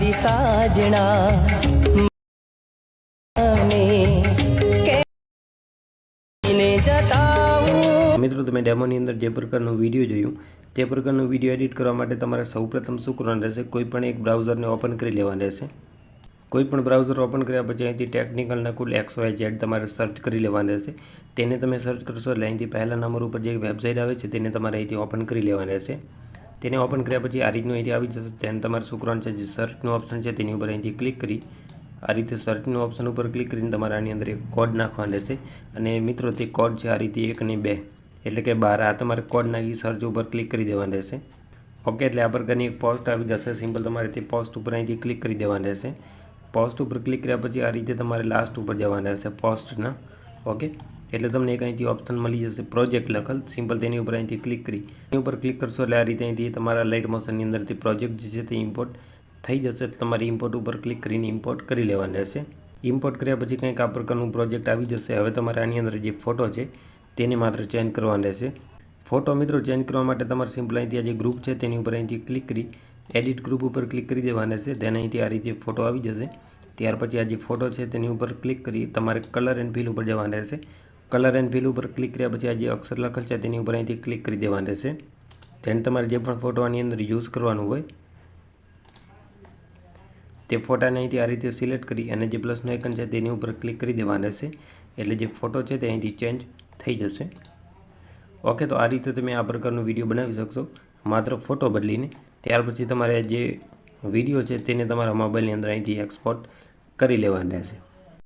મારી સાજણા મિત્રો તમે ડેમોની અંદર જે પ્રકારનો વિડીયો જોયું તે પ્રકારનો વિડીયો એડિટ કરવા માટે તમારે સૌપ્રથમ શું કરવાનું રહેશે, કોઈ પણ એક બ્રાઉઝરને ઓપન કરી લેવાનું રહેશે। કોઈ પણ બ્રાઉઝર ઓપન કર્યા પછી અહીંથી ટેકનિકલના કુલ XYZ તમારે સર્ચ કરી લેવાનું રહેશે। તેને તમે સર્ચ કરશો એટલે અહીંથી પહેલા નંબર ઉપર જે વેબસાઇટ આવે છે તેને તમારે અહીંથી ઓપન કરી લેવાની રહેશે। તેને ઓપન કર્યા પછી આ રીતનું અહીંથી આવી જશે। તેને તમારે શું કરવાનું છે, જે સર્ચનું ઓપ્શન છે તેની ઉપર અહીંથી ક્લિક કરી આ રીતે સર્ચનું ઓપ્શન ઉપર ક્લિક કરીને તમારે આની અંદર એક કોડ નાખવાનો રહેશે। અને મિત્રો તે કોડ છે આ રીતે 1 અને 2 એટલે કે 12 આ તમારે કોડ નાખી સર્ચ ઉપર ક્લિક કરી દેવાનું રહેશે। ઓકે, એટલે આ પ્રકારની એક પોસ્ટ આવી જશે। સિમ્પલ તમારે તે પોસ્ટ ઉપર અહીંથી ક્લિક કરી દેવાનું રહેશે। પોસ્ટ ઉપર ક્લિક કર્યા પછી આ રીતે તમારે લાસ્ટ ઉપર જવાનું રહેશે પોસ્ટના। ઓકે, એટલે તમને એક અહીંથી ઓપ્શન મળી જશે પ્રોજેક્ટ લખેલ। સિમ્પલ તેની ઉપર અહીંથી ક્લિક કરી એની ઉપર ક્લિક કરશો એટલે આ રીતે અહીંથી તમારા લાઇટ મોશનની અંદરથી પ્રોજેક્ટ જે છે તે ઇમ્પોર્ટ થઈ જશે। એટલે તમારે ઇમ્પોર્ટ ઉપર ક્લિક કરીને ઇમ્પોર્ટ કરી લેવાનું રહેશે। ઇમ્પોર્ટ કર્યા પછી કંઈક આ પ્રકારનું પ્રોજેક્ટ આવી જશે। હવે તમારે આની અંદર જે ફોટો છે તેને માત્ર ચેન્જ કરવાનો રહેશે। ફોટો મિત્રો ચેન્જ કરવા માટે તમારે સિમ્પલ અહીંથી આ જે ગ્રુપ છે તેની ઉપર અહીંથી ક્લિક કરી એડિટ ગ્રુપ ઉપર ક્લિક કરી દેવાનું રહેશે। તેને અહીંથી આ રીતે ફોટો આવી જશે। ત્યાર પછી આ જે ફોટો છે તેની ઉપર ક્લિક કરી તમારે કલર એન્ડ ફિલ ઉપર જવાનું રહેશે। કલર એન્ડ ફિલ ઉપર ક્લિક કર્યા પછી આ જે અક્ષર લખેલ છે તેની ઉપર અહીંથી ક્લિક કરી દેવાનું રહેશે। તેને તમારે જે પણ ફોટો આની અંદર યુઝ કરવાનું હોય તે ફોટાને અહીંથી આ રીતે સિલેક્ટ કરી અને જે પ્લસનો આઇકન છે તેની ઉપર ક્લિક કરી દેવાનું રહેશે। એટલે જે ફોટો છે તે અહીંથી ચેન્જ થઈ જશે। ઓકે, તો આ રીતે તમે આ પ્રકારનો વિડીયો બનાવી શકશો માત્ર ફોટો બદલીને। ત્યાર પછી તમારે જે વિડીયો છે તેને તમારા મોબાઈલની અંદર અહીંથી એક્સપોર્ટ કરી લેવાનું રહેશે।